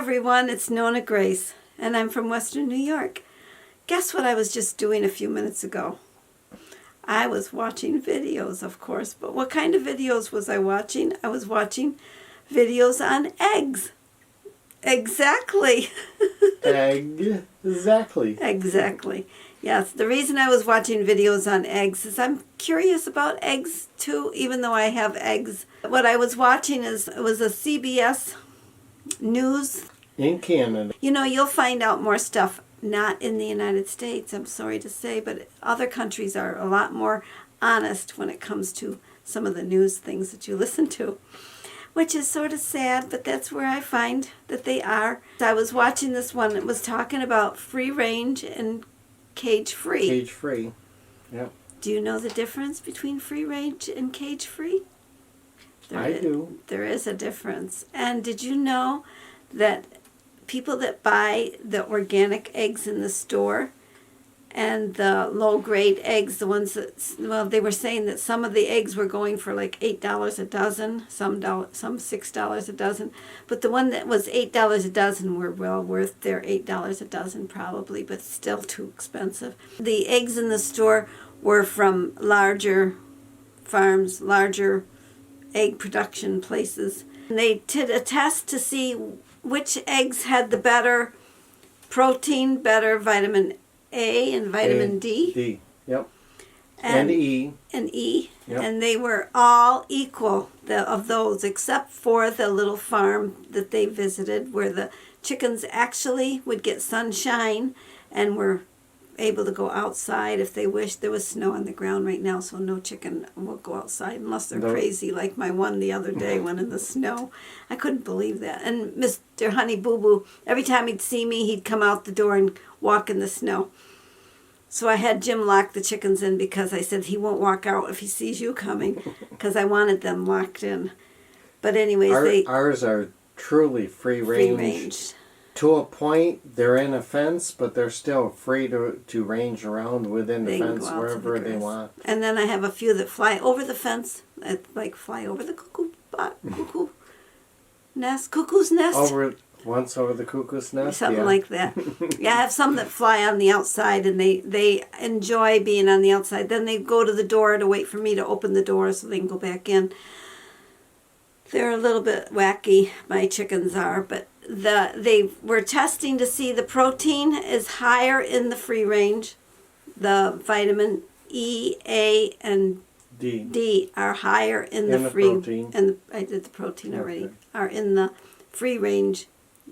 everyone, it's NonnaGrace, and I'm from Western New York. Guess what I was just doing a few minutes ago? I was watching videos, of course, but what kind of videos was I watching? I was watching videos on eggs. Exactly. Exactly. Exactly. Yes, the reason I was watching videos on eggs is I'm curious about eggs too, even though I have eggs. What I was watching was a CBS News. In Canada. You know, you'll find out more stuff not in the United States, I'm sorry to say, but other countries are a lot more honest when it comes to some of the news things that you listen to, which is sort of sad, but that's where I find that they are. I was watching this one that was talking about free range and cage free. Cage free, yep. Do you know the difference between free range and cage free? I do. There is a difference. And did you know that people that buy the organic eggs in the store and the low-grade eggs, the ones that, well, they were saying that some of the eggs were going for like $8 a dozen, some $6 a dozen, but the one that was $8 a dozen were well worth their $8 a dozen probably, but still too expensive. The eggs in the store were from larger farms, larger egg production places. And they did a test to see which eggs had the better protein, better vitamin A and vitamin D. D, yep. And E. And E. Yep. And they were all equal of those, except for the little farm that they visited where the chickens actually would get sunshine and were able to go outside if they wished. There was snow on the ground right now, so no chicken will go outside unless they're crazy, like my one the other day went in the snow. I couldn't believe that. And Mr. Honey Boo Boo, every time he'd see me, he'd come out the door and walk in the snow. So I had Jim lock the chickens in because I said he won't walk out if he sees you coming, because I wanted them locked in. But anyways, ours are truly free range. To a point, they're in a fence, but they're still free to range around within the fence wherever they want. And then I have a few that fly over the fence, like fly over the cuckoo's nest. Once over the cuckoo's nest? Something like that. Yeah, I have some that fly on the outside, and they enjoy being on the outside. Then they go to the door to wait for me to open the door so they can go back in. They're a little bit wacky, my chickens are, but they were testing to see the protein is higher in the free range. The vitamin E, A, and D are higher in the free. Protein. And I did the protein already. Are in the free range.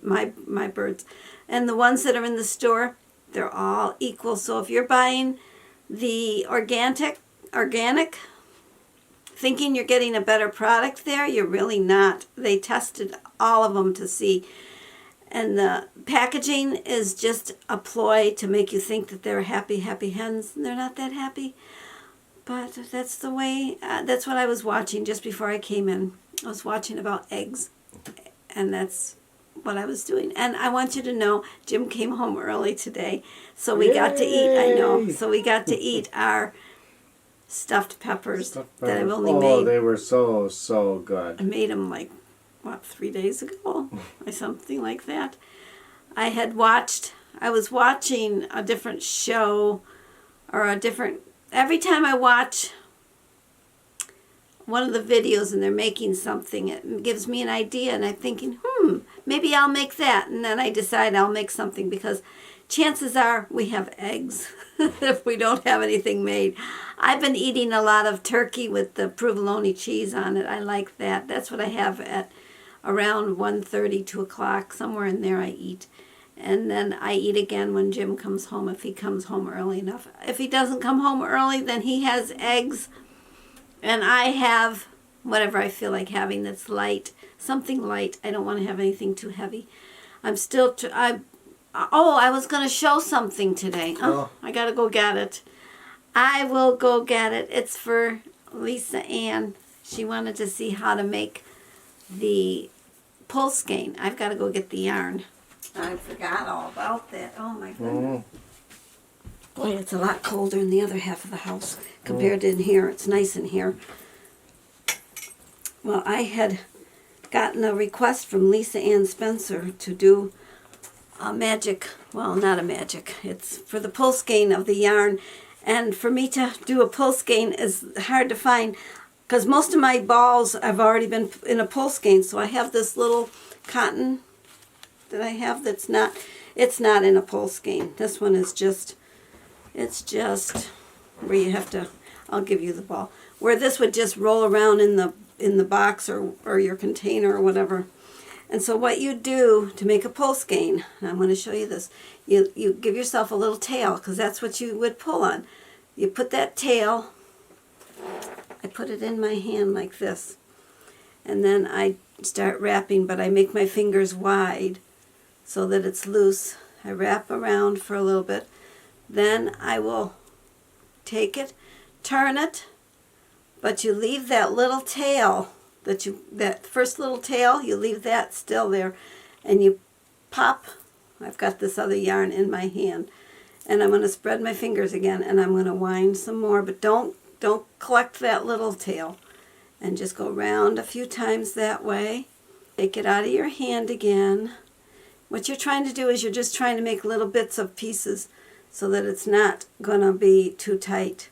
My birds, and the ones that are in the store, they're all equal. So if you're buying the organic, thinking you're getting a better product there, you're really not. They tested all of them to see. And the packaging is just a ploy to make you think that they're happy hens. And they're not that happy. But that's the way, that's what I was watching just before I came in. I was watching about eggs. And that's what I was doing. And I want you to know, Jim came home early today. So we got to eat, I know. So we got to eat our stuffed peppers that I've only made. Oh, they were so good. I made them 3 days ago or something like that. I was watching a different show or every time I watch one of the videos and they're making something, it gives me an idea, and I'm thinking, maybe I'll make that. And then I decide I'll make something because chances are we have eggs if we don't have anything made. I've been eating a lot of turkey with the provolone cheese on it. I like that. That's what I have at around 1:30, 2 o'clock. Somewhere in there I eat. And then I eat again when Jim comes home, if he comes home early enough. If he doesn't come home early, then he has eggs. And I have whatever I feel like having that's light. Something light. I don't want to have anything too heavy. I was going to show something today. I got to go get it. I will go get it. It's for Lisa Ann. She wanted to see how to make the pull skein. I've got to go get the yarn. I forgot all about that. Oh my goodness. Boy, it's a lot colder in the other half of the house compared to in here. It's nice in here. Well, I had gotten a request from Lisa Ann Spencer to do a magic, well, not a magic, it's for the pull skein of the yarn. And for me to do a pull skein is hard to find because most of my balls have already been in a pull skein. So I have this little cotton that I have that's not, it's not in a pull skein. This one is just, it's just where you have to, I'll give you the ball, where this would just roll around in the box or your container or whatever. And so what you do to make a pull skein, and I'm going to show you this, you give yourself a little tail because that's what you would pull on. You put that tail, I put it in my hand like this, and then I start wrapping, but I make my fingers wide so that it's loose. I wrap around for a little bit, then I will take it, turn it, but you leave that little tail, that first little tail, you leave that still there, and you pop. I've got this other yarn in my hand, and I'm going to spread my fingers again, and I'm going to wind some more, but don't collect that little tail, and just go round a few times that way. Take it out of your hand again. What you're trying to do is you're just trying to make little bits of pieces so that it's not going to be too tight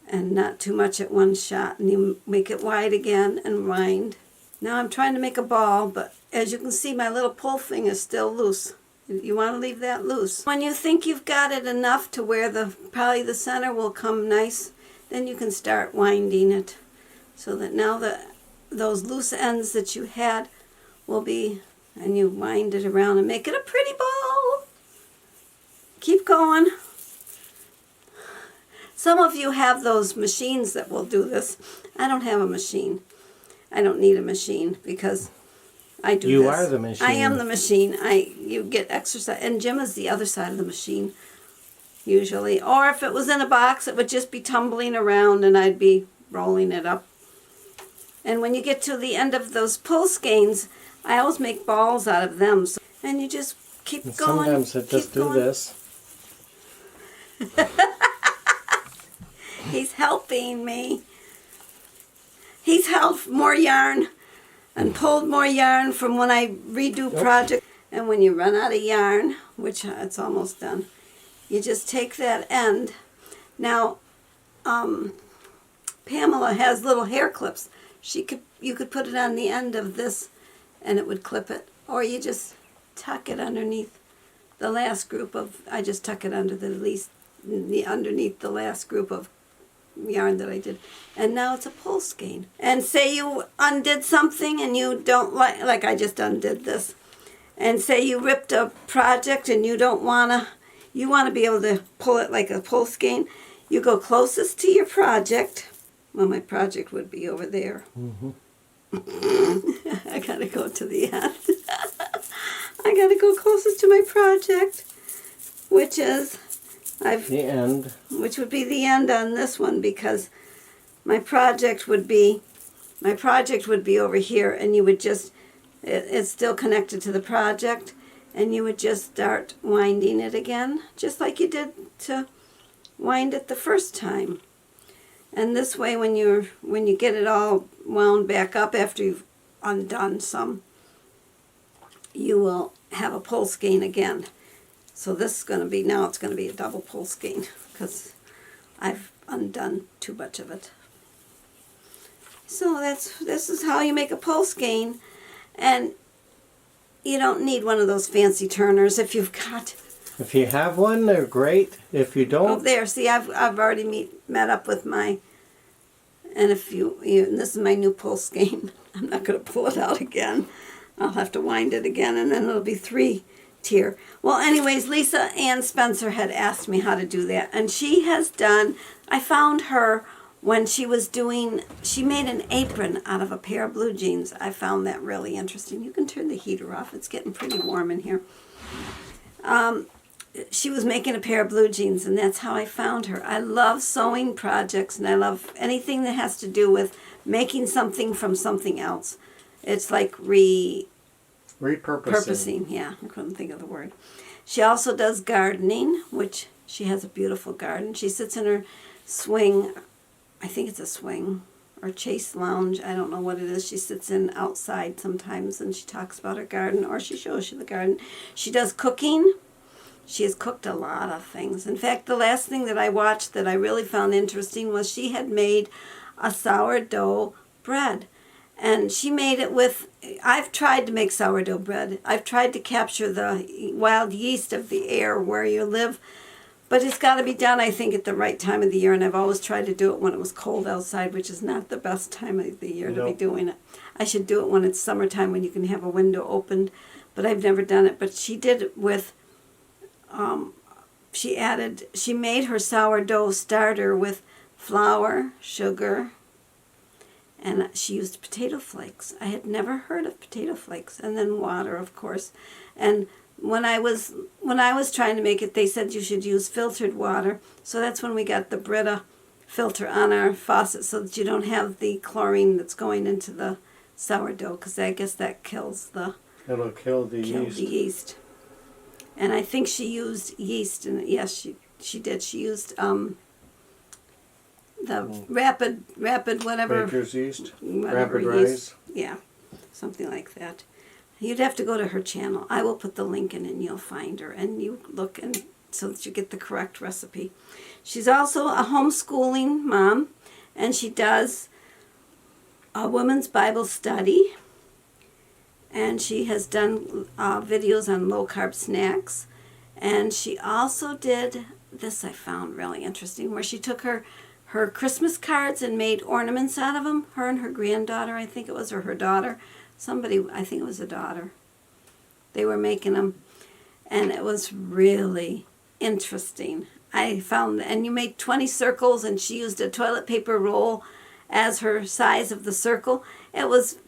and not too much at one shot. And you make it wide again and wind. Now I'm trying to make a ball, but as you can see, my little pull thing is still loose. You want to leave that loose. When you think you've got it enough to where probably the center will come nice, then you can start winding it so that now those loose ends that you had will be, and you wind it around and make it a pretty ball. Keep going. Some of you have those machines that will do this. I don't have a machine. I don't need a machine because I do this. You are the machine. I am the machine. You get exercise. And Jim is the other side of the machine, usually. Or if it was in a box, it would just be tumbling around and I'd be rolling it up. And when you get to the end of those pull skeins, I always make balls out of them. And you just keep going. Sometimes I just do this. He's helping me. He's held more yarn and pulled more yarn from when I redo projects. And when you run out of yarn, which it's almost done, you just take that end. Now, Pamela has little hair clips. You could put it on the end of this and it would clip it. Or you just tuck it underneath the last group of, I just tuck it under underneath the last group of yarn that I did. And now it's a pull skein. And say you undid something and you don't like I just undid this. And say you ripped a project and you want to be able to pull it like a pull skein. You go closest to your project. Well, my project would be over there. Mm-hmm. I gotta go to the end. I gotta go closest to my project, which is the end. Which would be the end on this one because my project would be over here, and you would just it's still connected to the project, and you would just start winding it again, just like you did to wind it the first time. And this way, when you get it all wound back up after you've undone some, you will have a pull skein again. So this is going to be, now it's going to be a double pull skein because I've undone too much of it. So this is how you make a pull skein, and you don't need one of those fancy turners if you've got. If you have one, they're great. If you don't, Oh, there. See, I've already met up with my. And if and this is my new pull skein. I'm not going to pull it out again. I'll have to wind it again, and then it'll be 3-tier. Well, anyways, Lisa Ann Spencer had asked me how to do that, and she has done. I found her when she made an apron out of a pair of blue jeans. I found that really interesting. You can turn the heater off. It's getting pretty warm in here. She was making a pair of blue jeans, and that's how I found her. I love sewing projects, and I love anything that has to do with making something from something else. It's like repurposing. Yeah, I couldn't think of the word. She also does gardening, which she has a beautiful garden. She sits in her swing. I think it's a swing or Chase Lounge. I don't know what it is. She sits in outside sometimes and she talks about her garden, or she shows you the garden. She does cooking. She has cooked a lot of things. In fact, the last thing that I watched that I really found interesting was she had made a sourdough bread. And she made it with, I've tried to make sourdough bread. I've tried to capture the wild yeast of the air where you live. But it's got to be done, I think, at the right time of the year. And I've always tried to do it when it was cold outside, which is not the best time of the year to be doing it. I should do it when it's summertime when you can have a window opened. But I've never done it. But she did it with, she made her sourdough starter with flour, sugar, and she used potato flakes. I had never heard of potato flakes. And then water, of course. And when I was trying to make it, they said you should use filtered water. So that's when we got the Brita filter on our faucet, so that you don't have the chlorine that's going into the sourdough, because I guess that kills the... It'll kill the yeast. And I think she used yeast, and yes, she did. She used the rapid whatever. Baker's yeast? Whatever Rapid rise? Yeah, something like that. You'd have to go to her channel. I will put the link in and you'll find her. And you look and so that you get the correct recipe. She's also a homeschooling mom. And she does a women's Bible study. And she has done videos on low-carb snacks. And she also did, this I found really interesting, where she took her Christmas cards and made ornaments out of them. Her and her granddaughter, I think it was, or her daughter. Somebody, I think it was a daughter. They were making them. And it was really interesting. I found, and you made 20 circles, and she used a toilet paper roll as her size of the circle. It was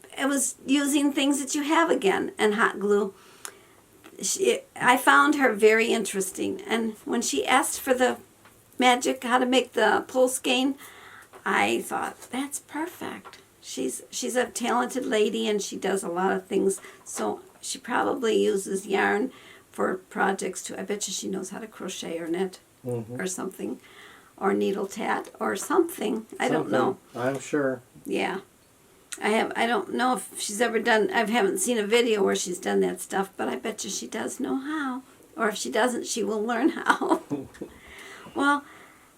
using things that you have again, and hot glue. I found her very interesting. And when she asked for the magic, how to make the pole skein, I thought, that's perfect. She's a talented lady, and she does a lot of things. So she probably uses yarn for projects too. I bet you she knows how to crochet or knit or something, or needle tat or something. I don't know. I'm sure. Yeah. I don't know if she's ever done, I haven't seen a video where she's done that stuff, but I bet you she does know how. Or if she doesn't, she will learn how. Well,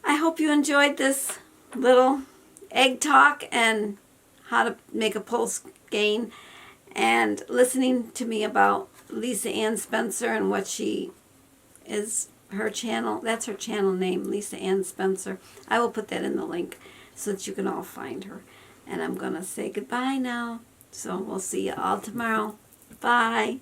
I hope you enjoyed this little egg talk and how to make a pole skein, and listening to me about Lisa Ann Spencer and what she is, her channel. That's her channel name, Lisa Ann Spencer. I will put that in the link so that you can all find her. And I'm going to say goodbye now. So we'll see you all tomorrow. Bye.